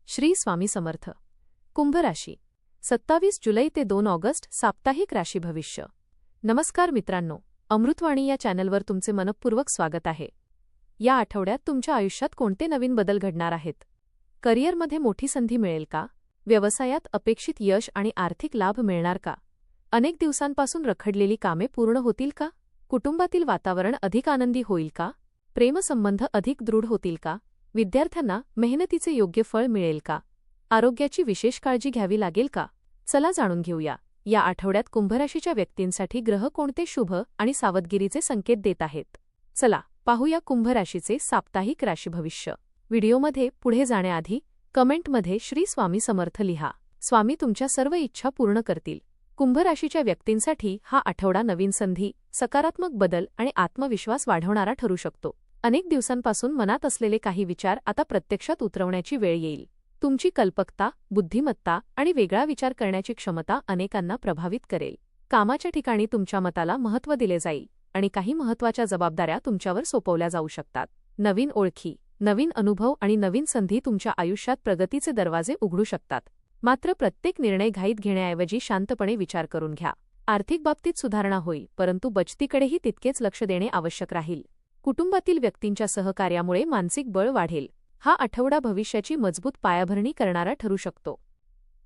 श्री स्वामी समर्थ. कुंभ राशी 27 जुलै ते 2 ऑगस्ट साप्ताहिक राशी भविष्य. नमस्कार मित्रांनो, अमृतवाणी या चॅनलवर तुमचे मनपूर्वक स्वागत आहे. या आठवड्यात तुमच्या आयुष्यात कोणते नवीन बदल घडणार आहेत? करिअरमध्ये मोठी संधी मिळेल का? व्यवसायात अपेक्षित यश आणि आर्थिक लाभ मिळणार का? अनेक दिवसांपासून रखडलेली कामे पूर्ण होतील का? कुटुंबातील वातावरण अधिक आनंदी होईल का? प्रेमसंबंध अधिक दृढ होतील का? विद्यार्थ्यांना मेहनतीचे योग्य फळ मिळेल का? आरोग्याची विशेष काळजी घ्यावी लागेल का? चला जाणून घेऊया. या आठवड्यात कुंभराशीच्या व्यक्तींसाठी ग्रह कोणते शुभ आणि सावधगिरीचे संकेत देत आहेत? चला पाहूया कुंभ राशीचे साप्ताहिक राशी भविष्य. व्हिडिओमध्ये पुढे जाण्याआधी कमेंटमध्ये श्री स्वामी समर्थ लिहा. स्वामी तुमच्या सर्व इच्छा पूर्ण करतील. कुंभ राशीच्या व्यक्तींसाठी हा आठवडा नवीन संधी, सकारात्मक बदल आणि आत्मविश्वास वाढवणारा ठरू शकतो. अनेक दिवसांपासून मनात असलेले काही विचार आता प्रत्यक्षात उतरवण्याची वेळ येईल. तुमची कल्पकता, बुद्धिमत्ता आणि वेगळा विचार करण्याची क्षमता अनेकांना प्रभावित करेल. कामाच्या ठिकाणी तुमच्या मताला महत्त्व दिले जाईल आणि काही महत्त्वाच्या जबाबदाऱ्या तुमच्यावर सोपवल्या जाऊ शकतात. नवीन ओळखी, नवीन अनुभव आणि नवीन संधी तुमच्या आयुष्यात प्रगतीचे दरवाजे उघडू शकतात. मात्र प्रत्येक निर्णय घाईत घेण्याऐवजी शांतपणे विचार करून घ्या. आर्थिक बाबतीत सुधारणा होईल, परंतु बचतीकडेही तितकेच लक्ष देणे आवश्यक राहील. कुटुंबातील व्यक्तींच्या सहकार्यामुळे मानसिक बळ वाढेल. हा आठवडा भविष्याची मजबूत पायाभरणी करणारा ठरू शकतो.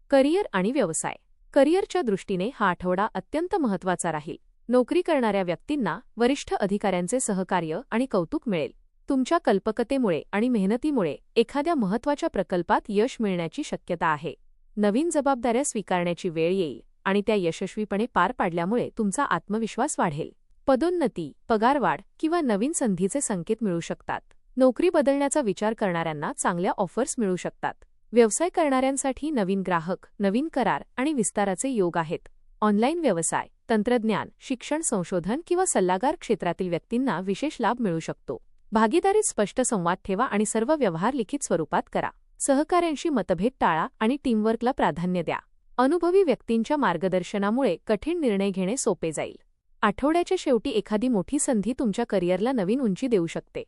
करिअर आणि व्यवसाय. करिअरच्या दृष्टीने हा आठवडा अत्यंत महत्त्वाचा राहील. नोकरी करणाऱ्या व्यक्तींना वरिष्ठ अधिकाऱ्यांचे सहकार्य आणि कौतुक मिळेल. तुमच्या कल्पकतेमुळे आणि मेहनतीमुळे एखाद्या महत्त्वाच्या प्रकल्पात यश मिळण्याची शक्यता आहे. नवीन जबाबदाऱ्या स्वीकारण्याची वेळ येईल आणि त्या यशस्वीपणे पार पाडल्यामुळे तुमचा आत्मविश्वास वाढेल. पदोन्नती, पगारवाढ किंवा नवीन संधीचे संकेत मिळू शकतात. नोकरी बदलण्याचा विचार करणाऱ्यांना चांगल्या ऑफर्स मिळू शकतात. व्यवसाय करणाऱ्यांसाठी नवीन ग्राहक, नवीन करार आणि विस्ताराचे योग आहेत. ऑनलाईन व्यवसाय, तंत्रज्ञान, शिक्षण, संशोधन किंवा सल्लागार क्षेत्रातील व्यक्तींना विशेष लाभ मिळू शकतो. भागीदारीत स्पष्ट संवाद ठेवा आणि सर्व व्यवहार लिखित स्वरूपात करा. सहकाऱ्यांशी मतभेद टाळा आणि टीमवर्कला प्राधान्य द्या. अनुभवी व्यक्तींच्या मार्गदर्शनामुळे कठीण निर्णय घेणे सोपे जाईल. आठवड्याच्या शेवटी एखादी मोठी संधी तुमच्या करिअरला नवीन उंची देऊ शकते.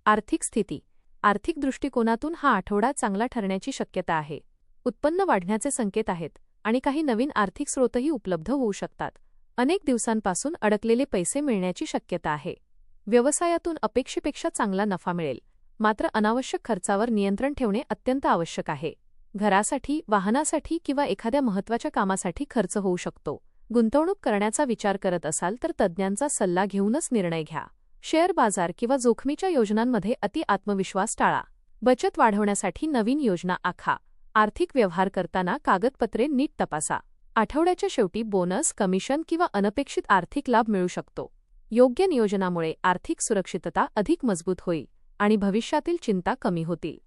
आर्थिक स्थिती. आर्थिक दृष्टिकोनातून हा आठवडा चांगला ठरण्याची शक्यता आहे. उत्पन्न वाढण्याचे संकेत आहेत आणि काही नवीन आर्थिक स्रोतही उपलब्ध होऊ शकतात. अनेक दिवसांपासून अडकलेले पैसे मिळण्याची शक्यता आहे. व्यवसायातून अपेक्षेपेक्षा चांगला नफा मिळेल. मात्र अनावश्यक खर्चावर नियंत्रण ठेवणे अत्यंत आवश्यक आहे. घरासाठी, वाहनासाठी किंवा एखाद्या महत्त्वाच्या कामासाठी खर्च होऊ शकतो. गुंतवणूक करण्याचा विचार करत असाल तर तज्ज्ञांचा सल्ला घेऊनच निर्णय घ्या. शेअर बाजार किंवा जोखमीच्या योजनांमध्ये अति आत्मविश्वास टाळा. बचत वाढवण्यासाठी नवीन योजना आखा. आर्थिक व्यवहार करताना कागदपत्रे नीट तपासा. आठवड्याच्या शेवटी बोनस, कमिशन किंवा अनपेक्षित आर्थिक लाभ मिळू शकतो. योग्य नियोजनामुळे आर्थिक सुरक्षितता अधिक मजबूत होईल आणि भविष्यातील चिंता कमी होतील.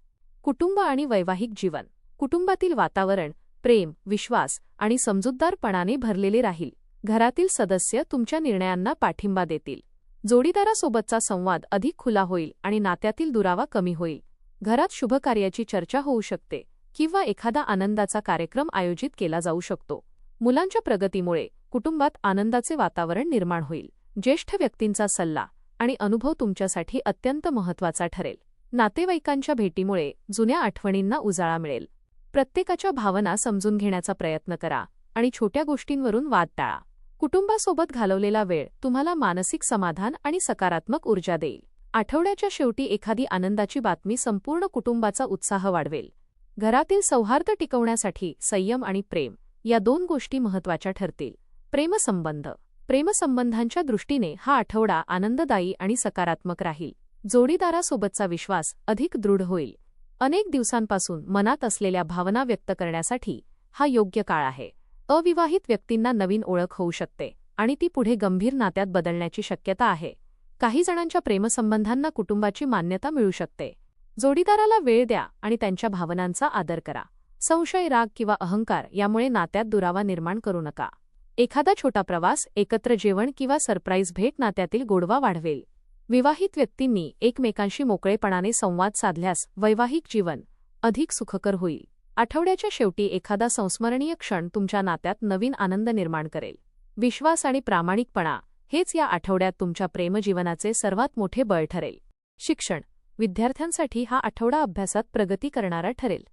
कुटुंब आणि वैवाहिक जीवन. कुटुंबातील वातावरण प्रेम, विश्वास आणि समजूतदारपणाने भरलेले राहील. घरातील सदस्य तुमच्या निर्णयांना पाठिंबा देतील. जोडीदारासोबतचा संवाद अधिक खुला होईल आणि नात्यातील दुरावा कमी होईल. घरात शुभकार्याची चर्चा होऊ शकते किंवा एखादा आनंदाचा कार्यक्रम आयोजित केला जाऊ शकतो. मुलांच्या प्रगतीमुळे कुटुंबात आनंदाचे वातावरण निर्माण होईल. ज्येष्ठ व्यक्तींचा सल्ला आणि अनुभव तुमच्यासाठी अत्यंत महत्त्वाचा ठरेल. नातेवाईकांच्या भेटीमुळे जुन्या आठवणींना उजाळा मिळेल. प्रत्येकाच्या भावना समजून घेण्याचा प्रयत्न करा आणि छोट्या गोष्टींवरून वाद टाळा. कुटुंबासोबत घालवलेला वेळ तुम्हाला मानसिक समाधान आणि सकारात्मक ऊर्जा देईल. आठवड्याच्या शेवटी एखादी आनंदाची बातमी संपूर्ण कुटुंबाचा उत्साह वाढवेल. घरातील सौहार्द टिकवण्यासाठी संयम आणि प्रेम या दोन गोष्टी महत्त्वाच्या ठरतील. प्रेमसंबंध. प्रेमसंबंधांच्या दृष्टीने हा आठवडा आनंददायी आणि सकारात्मक राहील. जोडीदारासोबतचा विश्वास अधिक दृढ होईल. अनेक दिवसांपासून मनात असलेल्या भावना व्यक्त करण्यासाठी हा योग्य काळ आहे. अविवाहित व्यक्तींना नवीन ओळख होऊ शकते आणि ती पुढे गंभीर नात्यात बदलण्याची शक्यता आहे. काही जणांच्या प्रेमसंबंधांना कुटुंबाची मान्यता मिळू शकते. जोडीदाराला वेळ द्या आणि त्यांच्या भावनांचा आदर करा. संशय, राग किंवा अहंकार यामुळे नात्यात दुरावा निर्माण करू नका. एखादा छोटा प्रवास, एकत्र जेवण किंवा सरप्राईज भेट नात्यातील गोडवा वाढवेल. विवाहित व्यक्तींनी एकमेकांशी मोकळेपणाने संवाद साधल्यास वैवाहिक जीवन अधिक सुखकर होईल. आठवड्याच्या शेवटी एखादा संस्मरणीय क्षण तुमच्या नात्यात नवीन आनंद निर्माण करेल. विश्वास आणि प्रामाणिकपणा हेच या आठवड्यात तुमच्या प्रेमजीवनाचे सर्वात मोठे बळ ठरेल. शिक्षण. विद्यार्थ्यांसाठी हा आठवडा अभ्यासात प्रगती करणारा ठरेल.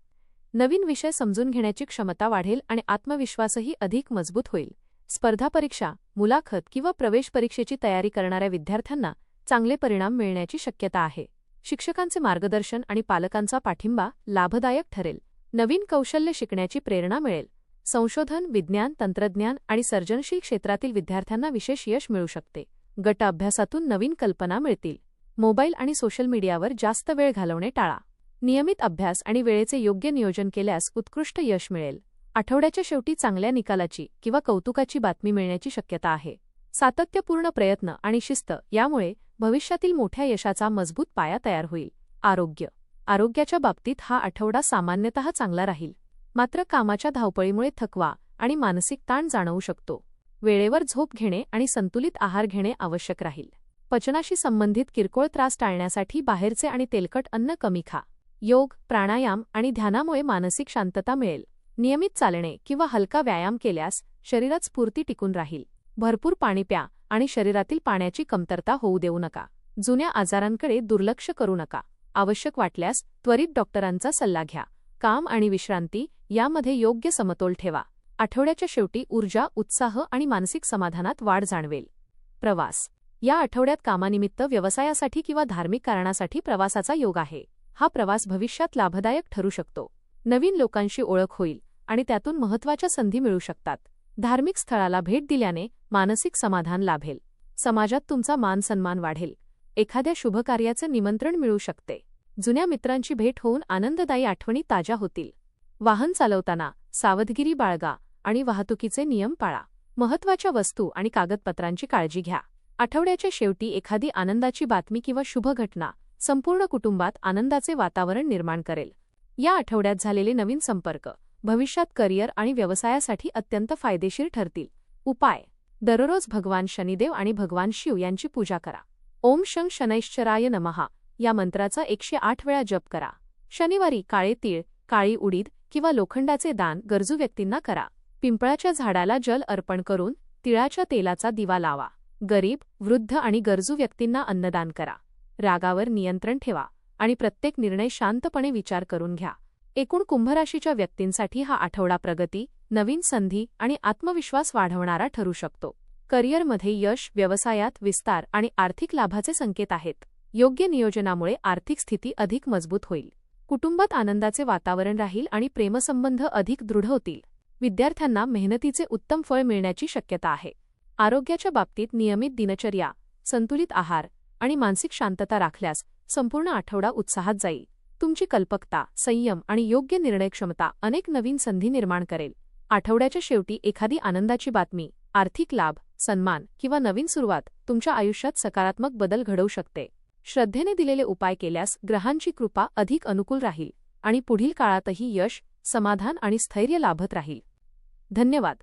नवीन विषय समजून घेण्याची क्षमता वाढेल आणि आत्मविश्वासही अधिक मजबूत होईल. स्पर्धा परीक्षा, मुलाखत किंवा प्रवेश परीक्षेची तयारी करणाऱ्या विद्यार्थ्यांना चांगले परिणाम मिळण्याची शक्यता आहे. शिक्षकांचे मार्गदर्शन आणि पालकांचा पाठिंबा लाभदायक ठरेल. नवीन कौशल्य शिकण्याची प्रेरणा मिळेल. संशोधन, विज्ञान, तंत्रज्ञान आणि सर्जनशील क्षेत्रातील विद्यार्थ्यांना विशेष यश मिळू शकते. गट अभ्यासातून नवीन कल्पना मिळतील. मोबाईल आणि सोशल मीडियावर जास्त वेळ घालवणे टाळा. नियमित अभ्यास आणि वेळेचे योग्य नियोजन केल्यास उत्कृष्ट यश मिळेल. आठवड्याच्या शेवटी चांगल्या निकालाची किंवा कौतुकाची बातमी मिळण्याची शक्यता आहे. सातत्यपूर्ण प्रयत्न आणि शिस्त यामुळे भविष्यातील मोठ्या यशाचा मजबूत पाया तयार होईल. आरोग्याच्या बाबतीत हा आठवडा सामान्यतः चांगला राहील. मात्र कामाच्या धावपळीमुळे थकवा आणि मानसिक ताण जाणवू शकतो. वेळेवर झोप घेणे आणि संतुलित आहार घेणे आवश्यक राहील. पचनाशी संबंधित किरकोळ त्रास टाळण्यासाठी बाहेरचे आणि तेलकट अन्न कमी खा. योग, प्राणायाम आणि ध्यानामुळे मानसिक शांतता मिळेल. नियमित चालणे किंवा हलका व्यायाम केल्यास शरीरात स्फूर्ती टिकून राहील. भरपूर पाणी प्या आणि शरीरातील पाण्याची कमतरता होऊ देऊ नका. जुन्या आजारांकडे दुर्लक्ष करू नका. आवश्यक वाटल्यास त्वरित डॉक्टरांचा सल्ला घ्या. काम आणि विश्रांती यामध्ये योग्य समतोल ठेवा. आठवड्याच्या शेवटी ऊर्जा, उत्साह आणि मानसिक समाधानात वाढ जाणवेल. प्रवास. या आठवड्यात कामानिमित्त, व्यवसायासाठी किंवा धार्मिक कारणासाठी प्रवासाचा योग आहे. हा प्रवास भविष्यात लाभदायक ठरू शकतो. नवीन लोकांशी ओळख होईल आणि त्यातून महत्त्वाच्या संधी मिळू शकतात. धार्मिक स्थळाला भेट दिल्याने मानसिक समाधान लाभेल. समाजात तुमचा मान-सन्मान वाढेल. एखाद्या शुभकार्याचे निमंत्रण मिळू शकते. जुन्या मित्रांची भेट होऊन आनंददायी आठवणी ताज्या होतील. वाहन चालवताना सावधगिरी बाळगा आणि वाहतुकीचे नियम पाळा. महत्त्वाच्या वस्तू आणि कागदपत्रांची काळजी घ्या. आठवड्याच्या शेवटी एखादी आनंदाची बातमी किंवा शुभ घटना संपूर्ण कुटुंबात आनंदाचे वातावरण निर्माण करेल. या आठवड्यात झालेले नवीन संपर्क भविष्यात करिअर आणि व्यवसायासाठी अत्यंत फायदेशीर ठरतील. उपाय. दररोज भगवान शनिदेव आणि भगवान शिव यांची पूजा करा. ओम शं शनैश्चराय नमः या मंत्राचा 108 वेळा जप करा. शनिवारी काळे तीळ, काळी उडीद किंवा लोखंडाचे दान गरजू व्यक्तींना करा. पिंपळाच्या झाडाला जल अर्पण करून तिळाच्या तेलाचा दिवा लावा. गरीब, वृद्ध आणि गरजू व्यक्तींना अन्नदान करा. रागावर नियंत्रण ठेवा आणि प्रत्येक निर्णय शांतपणे विचार करून घ्या. एकूण कुंभराशीच्या व्यक्तींसाठी हा आठवडा प्रगती, नवीन संधी आणि आत्मविश्वास वाढवणारा ठरू शकतो. करिअरमध्ये यश, व्यवसायात विस्तार आणि आर्थिक लाभाचे संकेत आहेत. योग्य नियोजनामुळे आर्थिक स्थिती अधिक मजबूत होईल. कुटुंबात आनंदाचे वातावरण राहील आणि प्रेमसंबंध अधिक दृढ होतील. विद्यार्थ्यांना मेहनतीचे उत्तम फळ मिळण्याची शक्यता आहे. आरोग्याच्या बाबतीत नियमित दिनचर्या, संतुलित आहार आणि मानसिक शांतता राखल्यास संपूर्ण आठवडा उत्साहात जाईल. तुमची कल्पकता, संयम आणि योग्य निर्णय क्षमता अनेक नवीन संधी निर्माण करेल. आठवड्याच्या शेवटी एखादी आनंदाची बातमी, आर्थिक लाभ, सन्मान किंवा नवीन सुरुवात तुमच्या आयुष्यात सकारात्मक बदल घडवू शकते. श्रद्धेने दिलेले उपाय केल्यास ग्रहांची कृपा अधिक अनुकूल राहील आणि पुढील काळातही यश, समाधान आणि स्थैर्य लाभत राहील. धन्यवाद.